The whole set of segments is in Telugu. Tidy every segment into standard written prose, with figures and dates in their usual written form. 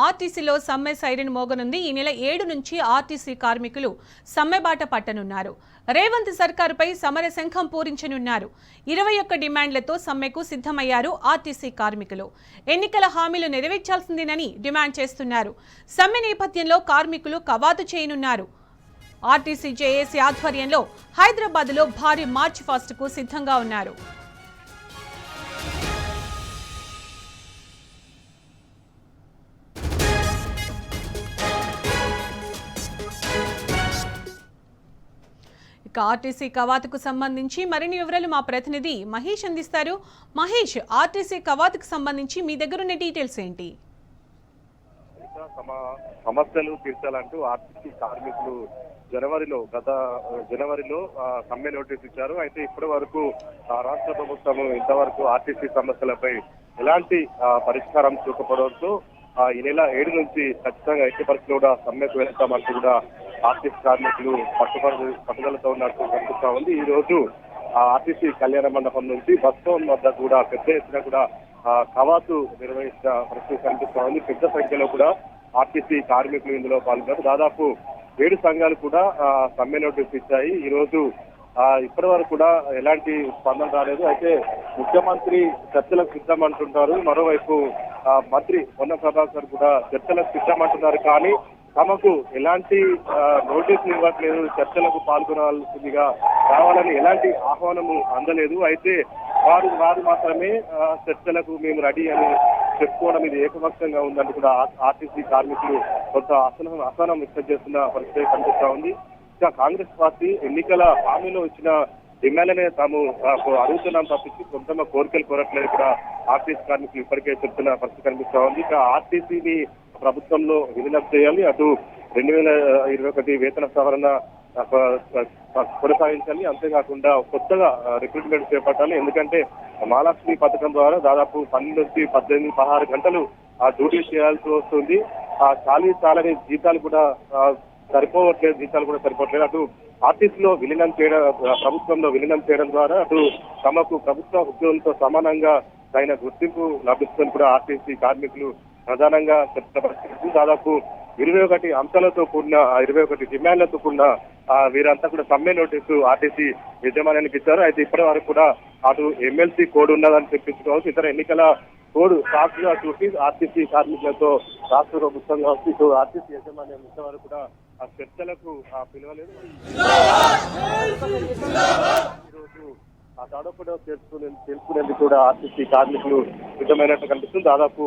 ఆర్టీసీలో సమ్మె సైరన్ మోగనుంది. ఈ నెల 7 నుంచి ఆర్టీసీ కార్మికులు సమ్మె బాట పట్టనున్నారు. రేవంత్ సర్కారుపై సమర శంఖం పూరించనున్నారు. 21 డిమాండ్లతో సమ్మెకు సిద్ధమయ్యారు ఆర్టీసీ కార్మికులు. ఎన్నికల హామీలు నెరవేర్చాల్సిందేనని డిమాండ్ చేస్తున్నారు. సమ్మె నేపథ్యంలో కార్మికులు కవాతు చేయనున్నారు. ఆర్టీసీ జేఏసీ ఆధ్వర్యంలో హైదరాబాద్లో భారీ మార్చ్ ఫాస్ట్ కు సిద్ధంగా ఉన్నారు. ఆర్టీసీ కవాతుకు సంబంధించి మరిన్ని వివరాలు మా ప్రతినిధి మహేష్ అందిస్తారు. మహేష్, ఆర్టీసీ కవాతుకు సంబంధించి మీ దగ్గర ఉన్న డీటెయిల్స్ ఏంటి? సమస్యలు తీర్చాలంటూ ఆర్టీసీ కార్మికులు గత జనవరిలో సమ్మె నోటీస్ ఇచ్చారు. అయితే ఇప్పటి వరకు రాష్ట్ర ప్రభుత్వం ఇంతవరకు ఆర్టీసీ సమస్యలపై ఎలాంటి పరిష్కారం చూపడంతో ఈ నెల 7 నుంచి ఖచ్చితంగా ఎట్టి పరిస్థితుల్లో కూడా సమ్మెకు వెళ్తామంటూ కూడా ఆర్టీసీ కార్మికులు పట్టుదలతో ఉన్నట్టు కనిపిస్తా ఉంది. ఈ రోజు ఆర్టీసీ కళ్యాణ మండపం నుంచి బస్ స్టాండ్ వద్ద కూడా పెద్ద ఎత్తున కూడా కవాతు నిర్వహించిన పరిస్థితి కనిపిస్తా ఉంది. పెద్ద సంఖ్యలో కూడా ఆర్టీసీ కార్మికులు ఇందులో పాల్గొన్నారు. దాదాపు 7 సంఘాలు కూడా సమ్మె నోటీస్ ఇచ్చాయి. ఈ రోజు ఇప్పటి వరకు కూడా ఎలాంటి స్పందన రాలేదు. అయితే ముఖ్యమంత్రి చర్చలకు సిద్ధమంటుంటారు. మరోవైపు మంత్రి పొన్నం ప్రభాకర్ కూడా చర్చలకు సిద్ధమంటున్నారు. కానీ తమకు ఎలాంటి నోటీసులు ఇవ్వట్లేదు, చర్చలకు పాల్గొనాల్సిందిగా కావాలని ఎలాంటి ఆహ్వానము అందలేదు. అయితే వారు మాత్రమే చర్చలకు మేము రెడీ అని చెప్పుకోవడం ఇది ఏకపక్షంగా ఉందని కూడా ఆర్టీసీ కార్మికులు కొంత అసహనం వ్యక్తం చేస్తున్న పరిస్థితి కనిపిస్తా ఉంది. ఇంకా కాంగ్రెస్ పార్టీ ఎన్నికల హామీలో ఇచ్చిన డిమాండ్లనే తాము అడుగుతున్నాం తప్పించి కొంత కోరికలు కోరట్లేదు కూడా ఆర్టీసీ కార్మికులు ఇప్పటికే చెప్తున్న పరిస్థితి కనిపిస్తా ఉంది. ఇక ఆర్టీసీని ప్రభుత్వంలో విలీనం చేయాలి, అటు 2021 వేతన సవరణ కొనసాగించాలి, అంతేకాకుండా కొత్తగా రిక్రూట్మెంట్ చేపట్టాలి. ఎందుకంటే మహాలక్ష్మి పథకం ద్వారా దాదాపు 12 నుంచి 18, 16 గంటలు డ్యూటీ చేయాల్సి వస్తుంది. చాలని జీతాలు కూడా సరిపోవట్లేదు. అటు ఆర్టీసీలో విలీనం చేయడం, ప్రభుత్వంలో విలీనం చేయడం ద్వారా అటు తమకు ప్రభుత్వ ఉద్యోగులతో సమానంగా తగిన గుర్తింపు లభిస్తుందని కూడా ఆర్టీసీ కార్మికులు ప్రధానంగా చెప్తున్న దాదాపు 21 అంశాలతో కూడిన 21 డిమాండ్లతో కూడిన వీరంతా కూడా సమ్మె నోటీసు ఆర్టీసీ యజమాన్యానికి ఇచ్చారు. అయితే ఇప్పటి వరకు కూడా అటు ఎమ్మెల్సీ కోడ్ ఉన్నదని చెప్పించుకోవచ్చు, ఇతర ఎన్నికల కోడ్ సాక్షిగా చూసి ఆర్టీసీ కార్మికులతో రాష్ట్ర ప్రభుత్వం కావచ్చు, ఇటు ఆర్టీసీ యజమాన్యం ఇంతవరకు కూడా ఆ చర్చలకు పిలవలేదు. ఈరోజు ఆ తడపడం తెలుసుకునేందుకు కూడా ఆర్టీసీ కార్మికులు సిద్ధమైనట్టు కనిపిస్తుంది. దాదాపు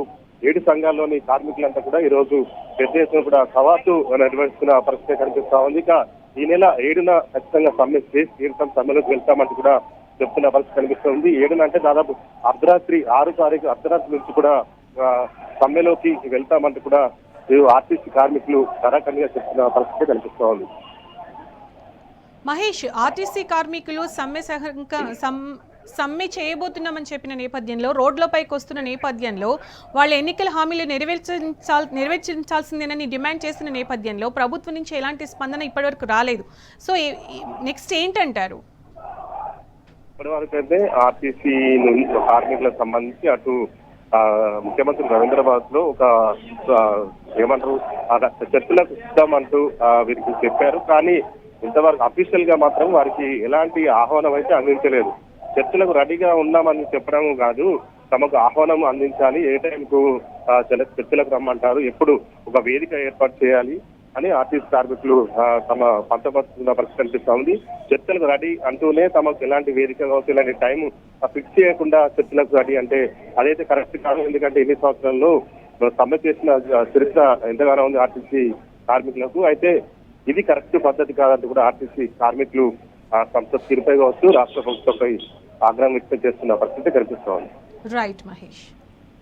7 సంఘాల్లోని కార్మికులంతా కూడా ఈ రోజు పెద్ద ఎత్తున కూడా కవాతు నిర్వహిస్తున్న పరిస్థితి కనిపిస్తా ఉంది. ఇక ఈ నెల 7న ఖచ్చితంగా సమ్మె చేసి తీర్థం సమ్మెలోకి వెళ్తామంటూ కూడా చెప్తున్న పరిస్థితి కనిపిస్తుంది. 7న అంటే దాదాపు అర్ధరాత్రి 6 తారీఖు అర్ధరాత్రి నుంచి కూడా సమ్మెలోకి వెళ్తామంటూ కూడా ఆర్టీసీ కార్మికులు కరాఖండిగా చెప్తున్న పరిస్థితి కనిపిస్తా ఉంది. మహేష్, ఆర్టీసీ కార్మికులు సమ్మె చేయబోతున్నామని చెప్పిన నేపథ్యంలో, రోడ్లపైకి వస్తున్న నేపథ్యంలో, వాళ్ళ ఎన్నికల హామీలు నెరవేర్చాల్సిందేనని డిమాండ్ చేస్తున్న నేపథ్యంలో ప్రభుత్వం నుంచి ఎలాంటి స్పందన ఇప్పటివరకు రాలేదు. సో నెక్స్ట్ ఏంటంటారు? ఇప్పటివరకు అయితే ఆర్టీసీ కార్మికులకు సంబంధించి అటు ముఖ్యమంత్రి రవీంద్రబాద్ లో ఒక ఏమంటారు చర్చలకు సిద్ధమంటూ వీరికి చెప్పారు. కానీ ఇంతవరకు అఫీషియల్ గా మాత్రం వారికి ఎలాంటి ఆహ్వానం అయితే అందించలేదు. చర్చలకు రెడీగా ఉన్నామని చెప్పడం కాదు, తమకు ఆహ్వానం అందించాలి, ఏ టైంకు చర్చలకు రమ్మంటారు, ఎప్పుడు ఒక వేదిక ఏర్పాటు చేయాలి అని ఆర్టీసీ కార్మికులు తమ పంచపరుస్తున్న పరిస్థితి కనిపిస్తా ఉంది. చర్చలకు రెడీ అంటూనే తమకు ఎలాంటి వేదిక కావచ్చు, ఇలాంటి టైం ఫిక్స్ చేయకుండా చర్చలకు రెడీ అంటే అదైతే కరెక్ట్ కాదు. ఎందుకంటే ఎన్ని సంవత్సరాల్లో సమ్మె చేసిన చరిత్ర ఎంతగానో ఉంది ఆర్టీసీ కార్మికులకు. అయితే ఇది కరెక్ట్ పద్ధతి కాదంటూ కూడా ఆర్టీసీ కార్మికులు సంస్థ తీరుపై కావచ్చు, రాష్ట్ర ప్రభుత్వంపై ఆగ్రహం వ్యక్తం చేస్తున్న పరిస్థితి కనిపిస్తోంది. రైట్ మహేష్.